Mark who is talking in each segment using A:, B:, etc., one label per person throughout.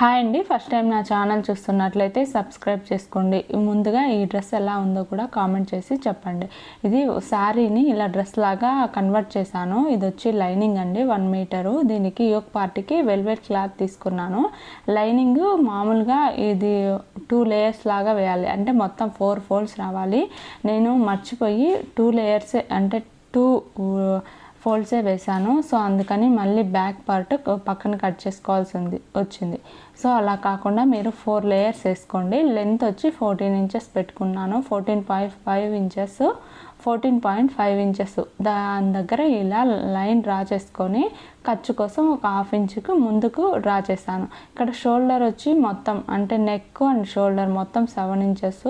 A: Hi అండి, first time నా channel చూస్తున్నట్లయితే సబ్స్క్రైబ్ చేసుకోండి. ముందుగా ఈ డ్రెస్ ఎలా ఉందో కూడా కామెంట్ చేసి చెప్పండి. ఇది శారీని ఇలా డ్రెస్ లాగా కన్వర్ట్ చేశాను. ఇది వచ్చి లైనింగ్ అండి, 1 మీటరు. దీనికి యోక్ పార్టీకి వెల్వెట్ క్లాత్ తీసుకున్నాను. లైనింగ్ మామూలుగా ఇది 2 లేయర్స్ లాగా వేయాలి, అంటే మొత్తం 4 ఫోల్డ్స్ రావాలి. నేను మర్చిపోయి 2 లేయర్స్ అంటే 2 ఫోల్డ్సే వేసాను. సో అందుకని మళ్ళీ బ్యాక్ పార్ట్ పక్కన కట్ చేసుకోవాల్సి వచ్చింది. సో అలా కాకుండా మీరు 4 లేయర్స్ వేసుకోండి. లెంత్ వచ్చి 14 ఇంచెస్ పెట్టుకున్నాను. 14.5 ఇంచెస్ 14.5 ఇంచెస్ దాని దగ్గర ఇలా లైన్ డ్రా చేసుకొని ఖర్చు కోసం ఒక 1/2 ఇంచుకు ముందుకు డ్రా చేశాను. ఇక్కడ షోల్డర్ వచ్చి మొత్తం అంటే నెక్ అండ్ షోల్డర్ మొత్తం 7 ఇంచెస్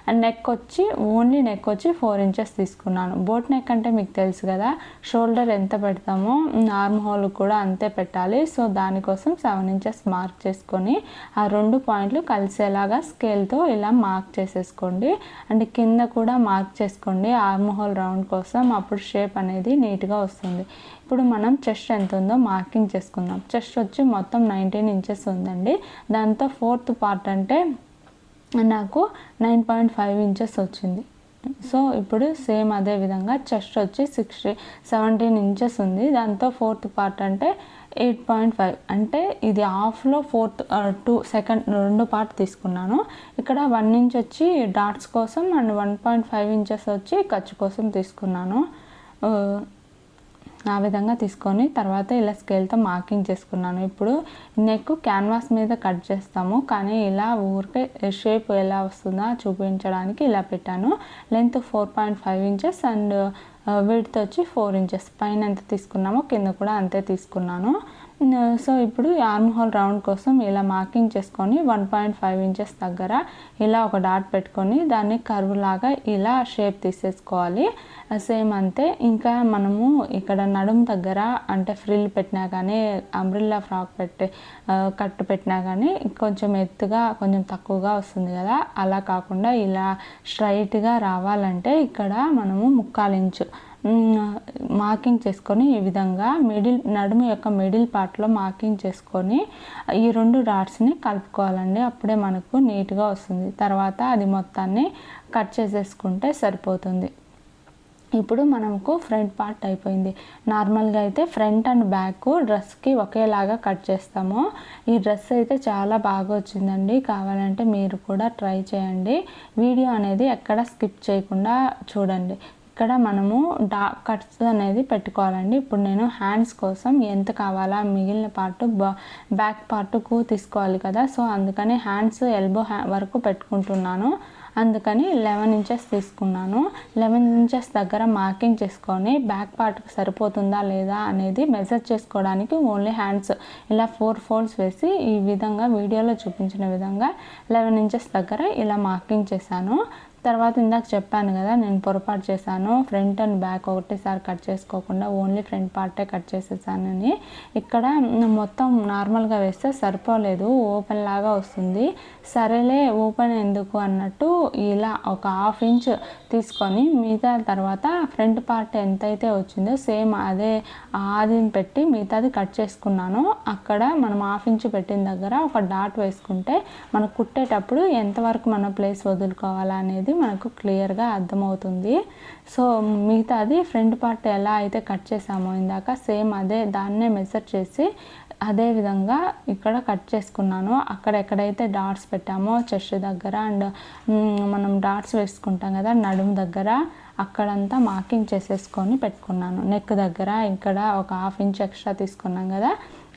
A: అండ్ నెక్ వచ్చి ఓన్లీ నెక్ వచ్చి 4 ఇంచెస్ తీసుకున్నాను. బోట్ నెక్ అంటే మీకు తెలుసు కదా, షోల్డర్ ఎంత పెడతామో ఆర్మ్ హోల్ కూడా అంతే పెట్టాలి. సో దానికోసం 7 ఇంచెస్ మార్క్ చేసుకొని ఆ 2 పాయింట్లు కలిసేలాగా స్కేల్తో ఇలా మార్క్ చేసేసుకోండి. అండ్ కింద కూడా మార్క్ చేసుకోండి ఆర్మ్ హోల్ రౌండ్ కోసం, అప్పుడు షేప్ అనేది నీట్గా వస్తుంది. ఇప్పుడు మనం చెస్ట్ ఎంత ఉందో మార్కింగ్ చేసుకుందాం. చెస్ట్ వచ్చి మొత్తం 19 ఇంచెస్ ఉందండి. దాంతో 4th పార్ట్ అంటే నాకు 9.5 ఇంచెస్ వచ్చింది. సో ఇప్పుడు సేమ్ అదే విధంగా చెస్ట్ వచ్చి 17 ఇంచెస్ ఉంది. దాంతో 4th పార్ట్ అంటే 8.5, అంటే ఇది హాఫ్లో 2 పార్ట్ తీసుకున్నాను. ఇక్కడ 1 ఇంచ్ వచ్చి డాట్స్ కోసం అండ్ 1.5 ఇంచెస్ వచ్చి ఖర్చు కోసం తీసుకున్నాను. ఆ విధంగా తీసుకొని తర్వాత ఇలా స్కేల్తో మార్కింగ్ చేసుకున్నాను. ఇప్పుడు నెక్ క్యాన్వాస్ మీద కట్ చేస్తాము, కానీ ఇలా ఊరికే షేప్ ఎలా వస్తుందో చూపించడానికి ఇలా పెట్టాను. లెంత్ 4.5 ఇంచెస్ అండ్ విడ్త్ వచ్చి 4 ఇంచెస్. పైన ఎంత తీసుకున్నామో కింద కూడా అంతే తీసుకున్నాను. సో ఇప్పుడు ఆర్మ్ హోల్ రౌండ్ కోసం ఇలా మార్కింగ్ చేసుకొని 1.5 ఇంచెస్ దగ్గర ఇలా ఒక డాట్ పెట్టుకొని దాన్ని కర్వ్ లాగా ఇలా షేప్ తీసేసుకోవాలి. సేమ్ అంతే. ఇంకా మనము ఇక్కడ నడుము దగ్గర అంటే ఫ్రిల్ పెట్టినా కానీ అంబ్రిల్లా ఫ్రాక్ కట్టు పెట్టినా కానీ కొంచెం ఎత్తుగా కొంచెం తక్కువగా వస్తుంది కదా, అలా కాకుండా ఇలా స్ట్రైట్గా రావాలంటే ఇక్కడ మనము 1/4 ఇంచు మార్కింగ్ చేసుకొని ఈ విధంగా నడుము యొక్క మిడిల్ పార్ట్లో మార్కింగ్ చేసుకొని ఈ 2 డాట్స్ని కలుపుకోవాలండి. అప్పుడే మనకు నీట్గా వస్తుంది. తర్వాత అది మొత్తాన్ని కట్ చేసేసుకుంటే సరిపోతుంది. ఇప్పుడు మనకు ఫ్రంట్ పార్ట్ అయిపోయింది. నార్మల్గా అయితే ఫ్రంట్ అండ్ బ్యాక్ డ్రెస్కి ఒకేలాగా కట్ చేస్తాము. ఈ డ్రెస్ అయితే చాలా బాగా వచ్చిందండి. కావాలంటే మీరు కూడా ట్రై చేయండి. వీడియో అనేది ఎక్కడ స్కిప్ చేయకుండా చూడండి. ఇక్కడ మనము కట్స్ అనేది పెట్టుకోవాలండి. ఇప్పుడు నేను హ్యాండ్స్ కోసం ఎంత కావాలా మిగిలిన పార్ట్ బ్యాక్ పార్ట్కు తీసుకోవాలి కదా, సో అందుకని హ్యాండ్స్ ఎల్బో వరకు పెట్టుకుంటున్నాను. అందుకని 11 ఇంచెస్ తీసుకున్నాను. 11 ఇంచెస్ దగ్గర మార్కింగ్ చేసుకొని బ్యాక్ పార్ట్కి సరిపోతుందా లేదా అనేది మెజర్ చేసుకోవడానికి ఓన్లీ హ్యాండ్స్ ఇలా 4 ఫోల్డ్స్ వేసి ఈ విధంగా వీడియోలో చూపించిన విధంగా 11 ఇంచెస్ దగ్గర ఇలా మార్కింగ్ చేశాను. తర్వాత ఇందాక చెప్పాను కదా, నేను పొరపాటు చేశాను, ఫ్రంట్ అండ్ బ్యాక్ ఒకటేసారి కట్ చేసుకోకుండా ఓన్లీ ఫ్రంట్ పార్టే కట్ చేసేసానని. ఇక్కడ మొత్తం నార్మల్గా వేస్తే సరిపోలేదు, ఓపెన్ లాగా వస్తుంది. సరేలే ఓపెన్ ఎందుకు అన్నట్టు ఇలా ఒక 1/2 ఇంచ్ తీసుకొని మిగతా తర్వాత ఫ్రంట్ పార్ట్ ఎంతైతే వచ్చిందో సేమ్ అదే ఆదిని పెట్టి మిగతాది కట్ చేసుకున్నాను. అక్కడ మనం 1/2 ఇంచ్ పెట్టిన దగ్గర ఒక డాట్ వేసుకుంటే మనకు కుట్టేటప్పుడు ఎంతవరకు మన ప్లేస్ వదులుకోవాలా అనేది మనకు క్లియర్గా అర్థమవుతుంది. సో మిగతాది ఫ్రంట్ పార్ట్ ఎలా అయితే కట్ చేసామో ఇందాక సేమ్ అదే దాన్నే మెజర్ చేసి అదే విధంగా ఇక్కడ కట్ చేసుకున్నాను. అక్కడ ఎక్కడైతే డాట్స్ పెట్టామో చెస్ట్ దగ్గర అండ్ మనం డాట్స్ వేసుకుంటాం కదా నడుము దగ్గర, అక్కడంతా మార్కింగ్ చేసేసుకొని పెట్టుకున్నాను. నెక్ దగ్గర ఇక్కడ ఒక 1/2 ఇంచ్ ఎక్స్ట్రా తీసుకున్నాం కదా,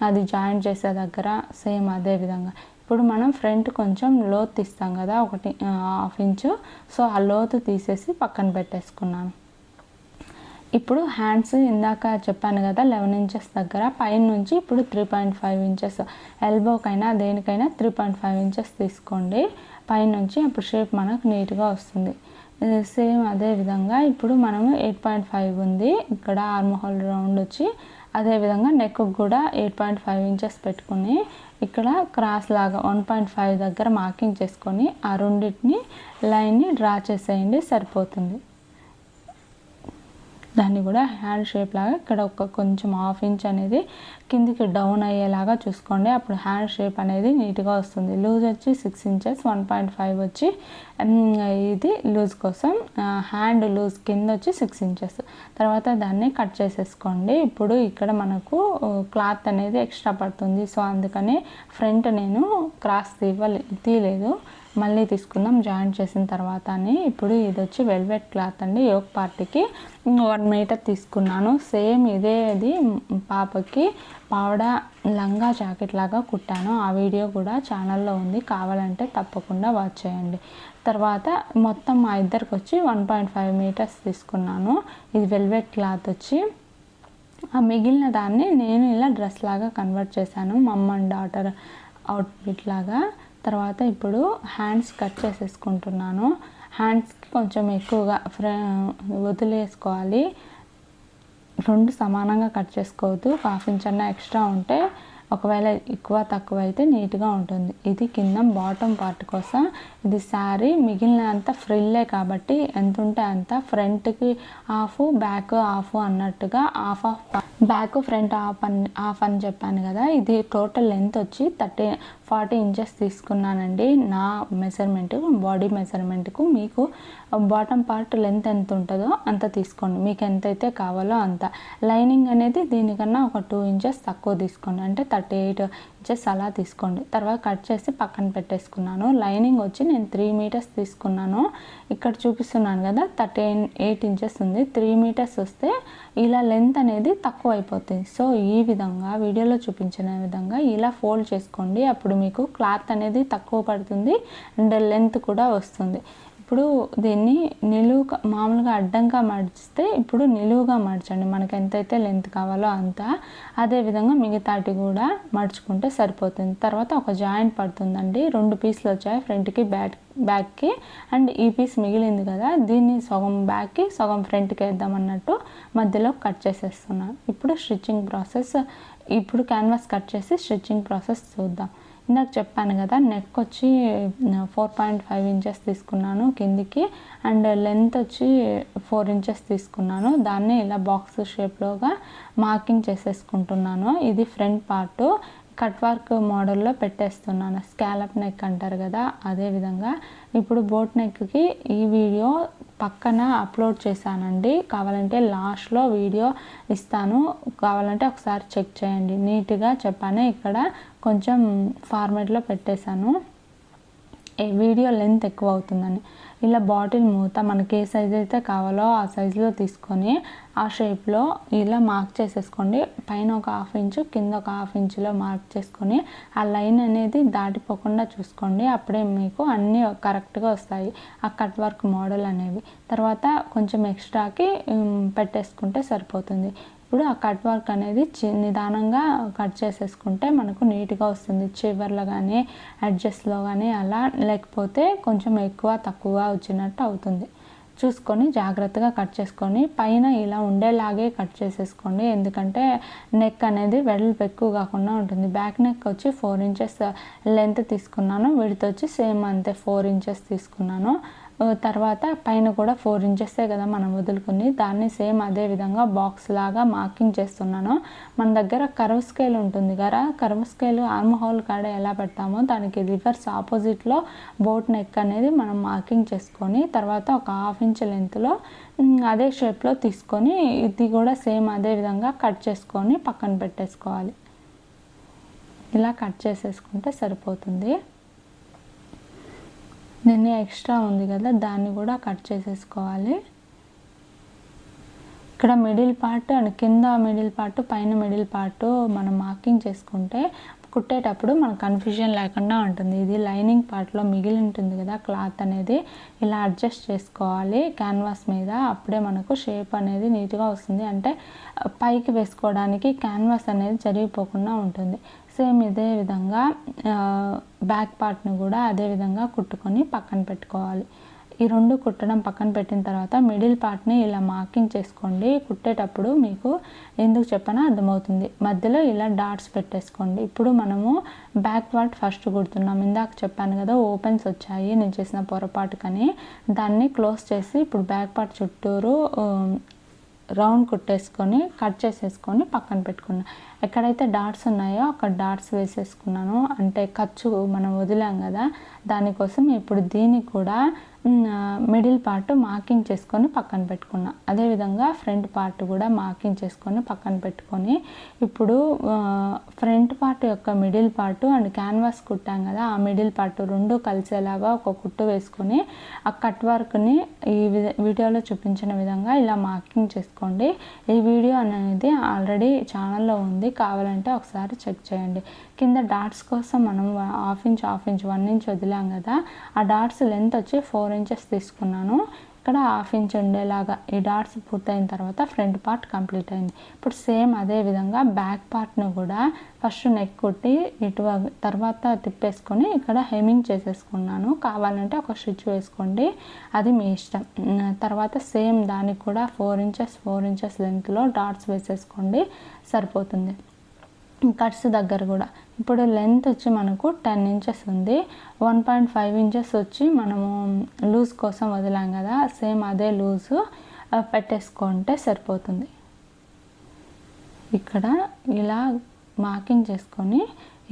A: అది జాయింట్ చేసే దగ్గర సేమ్ అదే విధంగా. ఇప్పుడు మనం ఫ్రంట్ కొంచెం లోతు తీస్తాం కదా, 1/2 ఇంచు, సో ఆ లోతు తీసేసి పక్కన పెట్టేసుకున్నాను. ఇప్పుడు హ్యాండ్స్ ఇందాక చెప్పాను కదా 11 ఇంచెస్ దగ్గర పైన నుంచి ఇప్పుడు 3.5 ఇంచెస్ ఎల్బోకైనా దేనికైనా 3.5 ఇంచెస్ తీసుకోండి పైనుంచి, అప్పుడు షేప్ మనకు నీట్గా వస్తుంది. సేమ్ అదే విధంగా ఇప్పుడు మనము 8.5 ఉంది ఇక్కడ ఆర్మ్ హోల్ రౌండ్ వచ్చి, అదేవిధంగా నెక్ కూడా 8.5 ఇంచెస్ పెట్టుకుని ఇక్కడ క్రాస్ లాగా 1.5 దగ్గర మార్కింగ్ చేసుకొని ఆ రెండింటిని లైన్ని డ్రా చేసేయండి, సరిపోతుంది. దాన్ని కూడా హ్యాండ్ షేప్ లాగా ఇక్కడ కొంచెం 1/2 ఇంచ్ అనేది కిందికి డౌన్ అయ్యేలాగా చూసుకోండి. అప్పుడు హ్యాండ్ షేప్ అనేది నీట్గా వస్తుంది. లూజ్ వచ్చి 6 ఇంచెస్, 1.5 వచ్చి ఇది లూజ్ కోసం, హ్యాండ్ లూజ్ కింద వచ్చి 6 ఇంచెస్. తర్వాత దాన్ని కట్ చేసేసుకోండి. ఇప్పుడు ఇక్కడ మనకు క్లాత్ అనేది ఎక్స్ట్రా పడుతుంది, సో అందుకని ఫ్రంట్ నేను క్రాస్ తీయలేదు, మళ్ళీ తీసుకుందాం జాయింట్ చేసిన తర్వాత అని. ఇప్పుడు ఇది వచ్చి వెల్వెట్ క్లాత్ అండి, యోక్ పార్ట్కి 1 మీటర్ తీసుకున్నాను. సేమ్ ఇది పాపకి పావడ లంగా జాకెట్ లాగా కుట్టాను. ఆ వీడియో కూడా ఛానల్లో ఉంది, కావాలంటే తప్పకుండా వాచ్ చేయండి. తర్వాత మొత్తం మా ఇద్దరికి వచ్చి 1.5 మీటర్స్ తీసుకున్నాను. ఇది వెల్వెట్ క్లాత్ వచ్చి ఆ మిగిలిన దాన్ని నేను ఇలా డ్రెస్ లాగా కన్వర్ట్ చేశాను, మమ్ అండ్ డాటర్ అవుట్ఫిట్ లాగా. తర్వాత ఇప్పుడు హ్యాండ్స్ కట్ చేసేసుకుంటున్నాను. హ్యాండ్స్కి కొంచెం ఎక్కువగా వదిలేసుకోవాలి, 2 సమానంగా కట్ చేసుకోవద్దు. 1/2 ఇంచ్ అన్న ఎక్స్ట్రా ఉంటే, ఒకవేళ ఎక్కువ తక్కువ అయితే నీట్గా ఉంటుంది. ఇది కింద బాటమ్ పార్ట్ కోసం. ఇది శారీ మిగిలిన అంతా ఫ్రిల్లే కాబట్టి ఎంత ఉంటే అంత, ఫ్రంట్కి హాఫ్ బ్యాక్ హాఫ్ అన్నట్టుగా హాఫ్ బ్యాక్ ఫ్రంట్ హాఫ్ అని చెప్పాను కదా. ఇది టోటల్ లెంత్ వచ్చి 40 ఇంచెస్ తీసుకున్నానండి నా మెజర్మెంట్, బాడీ మెజర్మెంట్కు. మీకు బాటమ్ పార్ట్ లెంత్ ఎంత ఉంటుందో అంత తీసుకోండి, మీకు ఎంతైతే కావాలో అంత. లైనింగ్ అనేది దీనికన్నా ఒక 2 ఇంచెస్ తక్కువ తీసుకోండి, అంటే 38 ఇంచెస్ అలా తీసుకోండి. తర్వాత కట్ చేసి పక్కన పెట్టేసుకున్నాను. లైనింగ్ వచ్చి నేను 3 మీటర్స్ తీసుకున్నాను. ఇక్కడ చూపిస్తున్నాను కదా 38 ఇంచెస్ ఉంది. 3 మీటర్స్ వస్తే ఇలా లెంత్ అనేది తక్కువ అయిపోతుంది. సో ఈ విధంగా వీడియోలో చూపించిన విధంగా ఇలా ఫోల్డ్ చేసుకోండి, అప్పుడు మీకు క్లాత్ అనేది తక్కువ పడుతుంది అండ్ లెంత్ కూడా వస్తుంది. ఇప్పుడు దీన్ని నిలువుగా, మామూలుగా అడ్డంగా మడిస్తే ఇప్పుడు నిలువుగా మడచండి, మనకు ఎంతైతే లెంత్ కావాలో అంత. అదేవిధంగా మిగతాటి కూడా మడుచుకుంటే సరిపోతుంది. తర్వాత ఒక జాయింట్ పడుతుందండి, 2 పీసులు వచ్చాయి, ఫ్రంట్కి బ్యాక్కి. అండ్ ఈ పీస్ మిగిలింది కదా, దీన్ని సగం బ్యాక్కి సగం ఫ్రంట్కి వేద్దామన్నట్టు మధ్యలో కట్ చేసేస్తున్నాను. ఇప్పుడు స్టిచ్చింగ్ ప్రాసెస్, ఇప్పుడు క్యాన్వాస్ కట్ చేసి స్టిచ్చింగ్ ప్రాసెస్ చూద్దాం. ఇందాక చెప్పాను కదా, నెక్ వచ్చి 4.5 ఇంచెస్ తీసుకున్నాను కిందికి, అండ్ లెంత్ వచ్చి 4 ఇంచెస్ తీసుకున్నాను. దాన్ని ఇలా బాక్స్ షేప్లోగా మార్కింగ్ చేసేసుకుంటున్నాను. ఇది ఫ్రంట్ పార్ట్, కట్ వర్క్ మోడల్లో పెట్టేస్తున్నాను, స్కాలప్ నెక్ అంటారు కదా అదేవిధంగా. ఇప్పుడు బోట్ నెక్కి ఈ వీడియో పక్కన అప్లోడ్ చేశానండి, కావాలంటే లాస్ట్లో వీడియో ఇస్తాను, కావాలంటే ఒకసారి చెక్ చేయండి. నీట్గా చెప్పాను, ఇక్కడ కొంచెం ఫార్మాట్లో పెట్టేశాను, వీడియో లెంత్ ఎక్కువ అవుతుందని. ఇలా బాటిల్ మూత మనకి ఏ సైజ్ అయితే కావాలో ఆ సైజులో తీసుకొని ఆ షేప్లో ఇలా మార్క్ చేసేసుకోండి. పైన ఒక 1/2 ఇంచు, కింద ఒక 1/2 ఇంచులో మార్క్ చేసుకొని ఆ లైన్ అనేది దాటిపోకుండా చూసుకోండి, అప్పుడే మీకు అన్నీ కరెక్ట్గా వస్తాయి ఆ కట్ వర్క్ మోడల్ అనేవి. తర్వాత కొంచెం ఎక్స్ట్రాకి పెట్టేసుకుంటే సరిపోతుంది. ఇప్పుడు ఆ కట్ వర్క్ అనేది నిదానంగా కట్ చేసేసుకుంటే మనకు నీట్గా వస్తుంది, చివర్లో కానీ అడ్జస్ట్లో కానీ అలా, లేకపోతే కొంచెం ఎక్కువ తక్కువ వచ్చినట్టు అవుతుంది. చూసుకొని జాగ్రత్తగా కట్ చేసుకొని పైన ఇలా ఉండేలాగే కట్ చేసేసుకోండి, ఎందుకంటే నెక్ అనేది వెడల్పు ఎక్కువ కాకుండా ఉంటుంది. బ్యాక్ నెక్ వచ్చి 4 ఇంచెస్ లెంత్ తీసుకున్నాను, విడ్త్ వచ్చి సేమ్ అంతే 4 ఇంచెస్ తీసుకున్నాను. తర్వాత పైన కూడా 4 ఇంచెసే కదా మనం వదులుకుని, దాన్ని సేమ్ అదే విధంగా బాక్స్ లాగా మార్కింగ్ చేస్తున్నాను. మన దగ్గర కర్వ్ స్కేల్ ఉంటుంది కదా, కర్వ్ స్కేల్ ఆర్మ్ హోల్ కాడ ఎలా పెడతామో దానికి రివర్స్ ఆపోజిట్లో బోట్ నెక్ అనేది మనం మార్కింగ్ చేసుకొని, తర్వాత ఒక 1/2 ఇంచ్ లెంత్లో అదే షేప్లో తీసుకొని ఇది కూడా సేమ్ అదే విధంగా కట్ చేసుకొని పక్కన పెట్టేసుకోవాలి. ఇలా కట్ చేసేసుకుంటే సరిపోతుంది. దీన్ని ఎక్స్ట్రా ఉంది కదా దాన్ని కూడా కట్ చేసేసుకోవాలి. ఇక్కడ మిడిల్ పార్ట్ అండ్ కింద మిడిల్ పార్ట్, పైన మిడిల్ పార్ట్ మనం మార్కింగ్ చేసుకుంటే కుట్టేటప్పుడు మనకు కన్ఫ్యూజన్ లేకుండా ఉంటుంది. ఇది లైనింగ్ పార్ట్లో మిగిలి ఉంటుంది కదా క్లాత్ అనేది, ఇలా అడ్జస్ట్ చేసుకోవాలి క్యాన్వాస్ మీద, అప్పుడే మనకు షేప్ అనేది నీట్గా వస్తుంది. అంటే పైకి వేసుకోవడానికి క్యాన్వాస్ అనేది జరిగిపోకుండా ఉంటుంది. సేమ్ ఇదే విధంగా బ్యాక్ పార్ట్ని కూడా అదే విధంగా కుట్టుకొని పక్కన పెట్టుకోవాలి. ఈ 2 కుట్టడం పక్కన పెట్టిన తర్వాత మిడిల్ పార్ట్ని ఇలా మార్కింగ్ చేసుకోండి. కుట్టేటప్పుడు మీకు ఎందుకు చెప్పానో అర్థమవుతుంది. మధ్యలో ఇలా డాట్స్ పెట్టేసుకోండి. ఇప్పుడు మనము బ్యాక్ పార్ట్ ఫస్ట్ కుడుతున్నాం. ఇందాక చెప్పాను కదా ఓపెన్స్ వచ్చాయి నేను చేసిన పొరపాటు కానీ, దాన్ని క్లోజ్ చేసి ఇప్పుడు బ్యాక్ పార్ట్ చుట్టూరు రౌండ్ కుట్టేసుకొని కట్ చేసేసుకొని పక్కన పెట్టుకున్నాను. ఎక్కడైతే డాట్స్ ఉన్నాయో అక్కడ డాట్స్ వేసేసుకున్నాను. అంటే ఖర్చు మనం వదిలాం కదా, దానికోసం ఇప్పుడు దీన్ని కూడా మిడిల్ పార్ట్ మార్కింగ్ చేసుకొని పక్కన పెట్టుకున్నా. అదేవిధంగా ఫ్రంట్ పార్ట్ కూడా మార్కింగ్ చేసుకొని పక్కన పెట్టుకొని ఇప్పుడు ఫ్రంట్ పార్ట్ యొక్క మిడిల్ పార్ట్ అండ్ క్యాన్వాస్ కుట్టాం కదా, ఆ మిడిల్ పార్ట్ రెండు కలిసేలాగా ఒక కుట్టు వేసుకొని ఆ కట్ వర్క్ని ఈ వీడియోలో చూపించిన విధంగా ఇలా మార్కింగ్ చేసుకోండి. ఈ వీడియో అనేది ఆల్రెడీ ఛానల్లో ఉంది, కావాలంటే ఒకసారి చెక్ చేయండి. కింద డాట్స్ కోసం మనం 1/2 ఇంచ్ 1 ఇంచ్ వదిలాం కదా, ఆ డాట్స్ లెంత్ వచ్చి 4 ఇంచెస్ తీసుకున్నాను. ఇక్కడ 1/2 ఇంచ్ ఉండేలాగా ఈ డాట్స్ పూర్తయిన తర్వాత ఫ్రంట్ పార్ట్ కంప్లీట్ అయింది. ఇప్పుడు సేమ్ అదే విధంగా బ్యాక్ పార్ట్ను కూడా ఫస్ట్ నెక్ కుట్టి ఇటు తర్వాత తిప్పేసుకొని ఇక్కడ హెమ్మింగ్ చేసేసుకున్నాను. కావాలంటే ఒక స్టిచ్ వేసుకోండి, అది మీ ఇష్టం. తర్వాత సేమ్ దానికి కూడా 4 ఇంచెస్ లెంత్లో డాట్స్ వేసేసుకోండి, సరిపోతుంది. కట్స్ దగ్గర కూడా ఇప్పుడు లెంత్ వచ్చి మనకు 10 ఇంచెస్ ఉంది. 1.5 ఇంచెస్ వచ్చి మనము లూజ్ కోసం వదిలాం కదా, సేమ్ అదే లూజు పెట్టేసుకుంటే సరిపోతుంది. ఇక్కడ ఇలా మార్కింగ్ చేసుకొని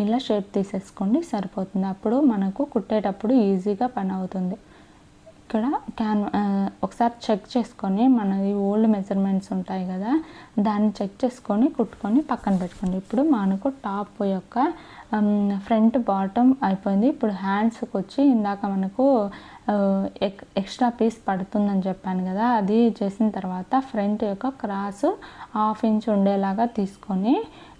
A: ఇలా షేప్ తీసేసుకోండి, సరిపోతుంది. అప్పుడు మనకు కుట్టేటప్పుడు ఈజీగా పని అవుతుంది. ఇక్కడ ఒకసారి చెక్ చేసుకొని మనది ఓల్డ్ మెజర్మెంట్స్ ఉంటాయి కదా, దాన్ని చెక్ చేసుకొని కుట్టుకొని పక్కన పెట్టుకోండి. ఇప్పుడు మనకు టాప్ యొక్క ఫ్రంట్ బాటమ్ అయిపోయింది. ఇప్పుడు హ్యాండ్స్కి వచ్చి ఇందాక మనకు ఎక్స్ట్రా పీస్ పడుతుందని చెప్పాను కదా, అది చేసిన తర్వాత ఫ్రంట్ యొక్క క్రాస్ 1/2 ఇంచ్ ఉండేలాగా తీసుకొని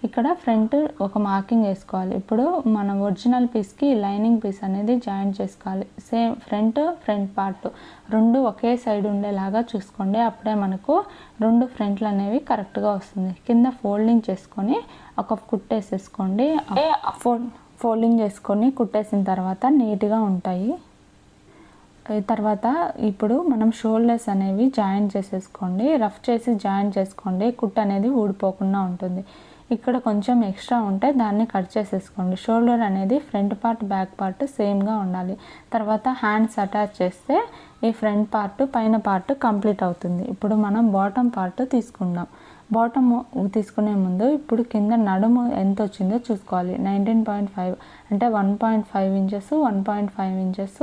A: ఇక్కడ ఫ్రంట్ ఒక మార్కింగ్ వేసుకోవాలి. ఇప్పుడు మన ఒరిజినల్ పీస్కి లైనింగ్ పీస్ అనేది జాయిన్ చేసుకోవాలి. సేమ్ ఫ్రంట్ పార్ట్ రెండు ఒకే సైడ్ ఉండేలాగా చూసుకోండి, అప్పుడే మనకు రెండు ఫ్రంట్లు అనేవి కరెక్ట్గా వస్తుంది. కింద ఫోల్డింగ్ చేసుకొని ఒక కుట్టేసేసుకోండి. ఫోల్డింగ్ చేసుకొని కుట్టేసిన తర్వాత నీట్గా ఉంటాయి. తర్వాత ఇప్పుడు మనం షోల్డర్స్ అనేవి జాయిన్ చేసేసుకోండి, రఫ్ చేసి జాయిన్ చేసుకోండి, కుట్ అనేది ఊడిపోకుండా ఉంటుంది. ఇక్కడ కొంచెం ఎక్స్ట్రా ఉంటే దాన్ని కట్ చేసేసుకోండి. షోల్డర్ అనేది ఫ్రంట్ పార్ట్ బ్యాక్ పార్ట్ సేమ్గా ఉండాలి. తర్వాత హ్యాండ్స్ అటాచ్ చేస్తే ఈ ఫ్రంట్ పార్ట్ పైన పార్ట్ కంప్లీట్ అవుతుంది. ఇప్పుడు మనం బాటమ్ పార్ట్ తీసుకుందాం. బాటమ్ తీసుకునే ముందు ఇప్పుడు కింద నడుము ఎంత వచ్చిందో చూసుకోవాలి. 19.5 అంటే 1.5 ఇంచెస్ 1.5 ఇంచెస్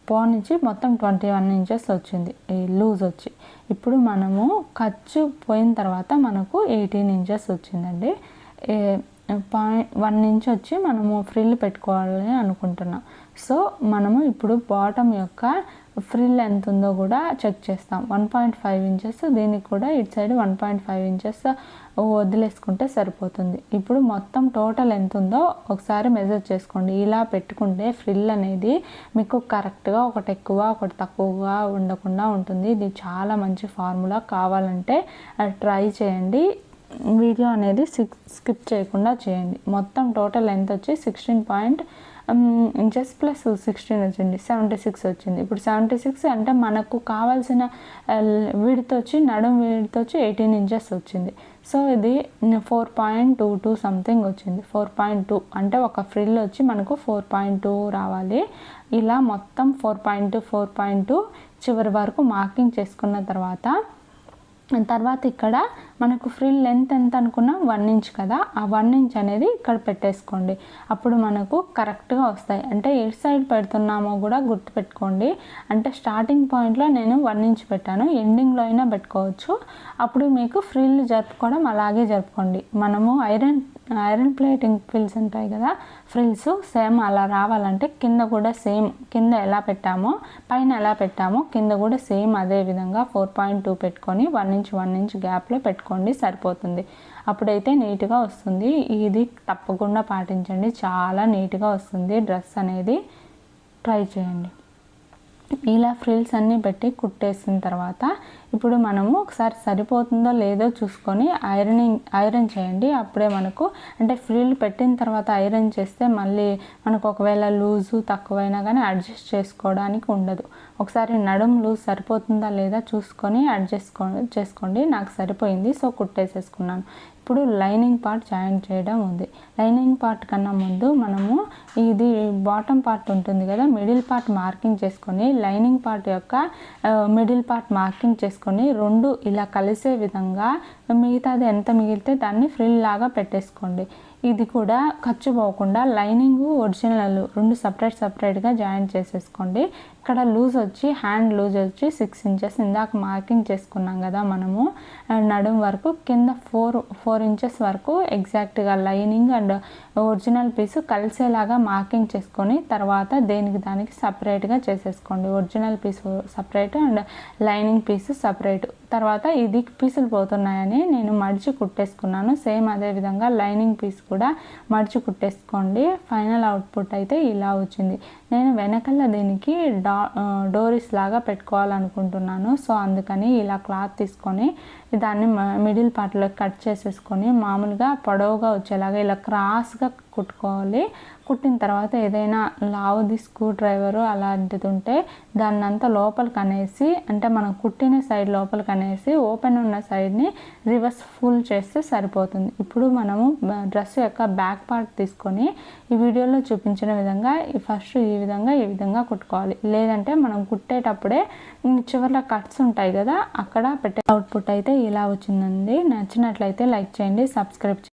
A: పో నుంచి మొత్తం 21 ఇంచెస్ వచ్చింది ఈ లూజ్ వచ్చి. ఇప్పుడు మనము ఖర్చు పోయిన తర్వాత మనకు 18 ఇంచెస్ వచ్చిందండి. 1 ఇంచ్ వచ్చి మనము ఫ్రిల్ పెట్టుకోవాలని అనుకుంటున్నాం. సో మనము ఇప్పుడు బాటమ్ యొక్క ఫ్రిల్ ఎంత ఉందో కూడా చెక్ చేస్తాం. 1.5 ఇంచెస్, దీనికి కూడా ఇటు సైడ్ 1.5 ఇంచెస్ వదిలేసుకుంటే సరిపోతుంది. ఇప్పుడు మొత్తం టోటల్ ఎంత ఉందో ఒకసారి మెజర్ చేసుకోండి. ఇలా పెట్టుకుంటే ఫ్రిల్ అనేది మీకు కరెక్ట్గా ఒకటి ఎక్కువ ఒకటి తక్కువగా ఉండకుండా ఉంటుంది. ఇది చాలా మంచి ఫార్ములా, కావాలంటే ట్రై చేయండి. వీడియో అనేది స్కిప్ చేయకుండా చేయండి. మొత్తం టోటల్ ఎంత వచ్చి 16 ఇంచెస్ ప్లస్ 16 వచ్చింది, 76 వచ్చింది. ఇప్పుడు 76 అంటే మనకు కావాల్సిన విడ్త్ వచ్చి నడుము విడ్త్ వచ్చి 18 ఇంచెస్ వచ్చింది. సో ఇది 4.22 సంథింగ్ వచ్చింది. 4.2 అంటే ఒక ఫ్రిల్ వచ్చి మనకు 4.2 రావాలి. ఇలా మొత్తం 4.2 చివరి వరకు మార్కింగ్ చేసుకున్న తర్వాత ఇక్కడ మనకు ఫ్రిల్ లెంత్ ఎంత అనుకున్నాం 1 ఇంచ్ కదా, ఆ 1 ఇంచ్ అనేది ఇక్కడ పెట్టేసుకోండి. అప్పుడు మనకు కరెక్ట్గా వస్తాయి. అంటే ఏ సైడ్ పెడుతున్నామో కూడా గుర్తుపెట్టుకోండి. అంటే స్టార్టింగ్ పాయింట్లో నేను 1 ఇంచ్ పెట్టాను, ఎండింగ్లో అయినా పెట్టుకోవచ్చు. అప్పుడు మీకు ఫ్రిల్ జరుపుకోవడం అలాగే జరుపుకోండి. మనము ఐరన్ ప్లేటింగ్ ఫ్రిల్స్ ఉంటాయి కదా, ఫ్రిల్స్ సేమ్ అలా రావాలంటే కింద కూడా సేమ్, కింద ఎలా పెట్టామో పైన ఎలా పెట్టామో కింద కూడా సేమ్ అదే విధంగా 4.2 పెట్టుకొని 1 ఇంచ్ గ్యాప్లో పెట్టుకోండి, సరిపోతుంది. అప్పుడైతే నీట్గా వస్తుంది. ఇది తప్పకుండా పాటించండి, చాలా నీట్గా వస్తుంది డ్రెస్ అనేది. ట్రై చేయండి. ఇలా ఫ్రిల్స్ అన్నీ పెట్టి కుట్టేసిన తర్వాత ఇప్పుడు మనము ఒకసారి సరిపోతుందో లేదో చూసుకొని ఐరన్ చేయండి. అప్పుడే మనకు అంటే ఫ్రిల్ పెట్టిన తర్వాత ఐరన్ చేస్తే మళ్ళీ మనకు ఒకవేళ లూజు తక్కువైనా కానీ అడ్జస్ట్ చేసుకోవడానికి ఉండదు. ఒకసారి నడుము లూజ్ సరిపోతుందా లేదా చూసుకొని అడ్జస్ట్ చేసుకోండి. నాకు సరిపోయింది, సో కుట్టేసేసుకున్నాను. ఇప్పుడు లైనింగ్ పార్ట్ జాయిన్ చేయడం ఉంది. లైనింగ్ పార్ట్ కన్నా ముందు మనము ఇది బాటమ్ పార్ట్ ఉంటుంది కదా, మిడిల్ పార్ట్ మార్కింగ్ చేసుకొని లైనింగ్ పార్ట్ యొక్క మిడిల్ పార్ట్ మార్కింగ్ చేసుకొని రెండు ఇలా కలిసే విధంగా మిగతాది ఎంత మిగిలితే దాన్ని ఫ్రిల్ లాగా పెట్టేసుకోండి. ఇది కూడా ఖర్చు పోకుండా లైనింగ్ ఒరిజినల్ రెండు సపరేట్గా జాయిన్ చేసేసుకోండి. ఇక్కడ లూజ్ వచ్చి హ్యాండ్ లూజ్ వచ్చి 6 ఇంచెస్ ఇందాక మార్కింగ్ చేసుకున్నాం కదా మనము నడుం వరకు, కింద 4 ఇంచెస్ వరకు ఎగ్జాక్ట్గా లైనింగ్ అండ్ ఒరిజినల్ పీసు కలిసేలాగా మార్కింగ్ చేసుకొని తర్వాత దానికి సపరేట్గా చేసేసుకోండి. Original piece separate and lining piece separate. తర్వాత ఇది పీసులు పోతున్నాయని నేను మడిచి కుట్టేసుకున్నాను. సేమ్ అదే విధంగా లైనింగ్ పీస్ కూడా మడిచి కుట్టేసుకోండి. ఫైనల్ అవుట్పుట్ అయితే ఇలా వచ్చింది. నేను వెనకల్ల దీనికి డోరీస్ లాగా పెట్టుకోవాలనుకుంటున్నాను. సో అందుకని ఇలా క్లాత్ తీసుకొని దాన్ని మిడిల్ పార్ట్లో కట్ చేసేసుకొని మామూలుగా పొడవుగా వచ్చేలాగా ఇలా క్రాస్గా కుట్టుకోవాలి. కుట్టిన తర్వాత ఏదైనా లావుది స్క్రూ డ్రైవరు అలాంటిది ఉంటే దాన్ని అంతా లోపలికి అనేసి, అంటే మనం కుట్టిన సైడ్ లోపలికి అనేసి ఓపెన్ ఉన్న సైడ్ని రివర్స్ ఫుల్ చేస్తే సరిపోతుంది. ఇప్పుడు మనము డ్రెస్ యొక్క బ్యాక్ పార్ట్ తీసుకొని ఈ వీడియోలో చూపించిన విధంగా ఫస్ట్ ఈ విధంగా కుట్టుకోవాలి. లేదంటే మనం కుట్టేటప్పుడే చివర్లో కట్స్ ఉంటాయి కదా, అక్కడ పెట్టే అవుట్పుట్ అయితే ఇలా వచ్చిందండి. నచ్చినట్లయితే లైక్ చేయండి, సబ్స్క్రైబ్ చేయండి.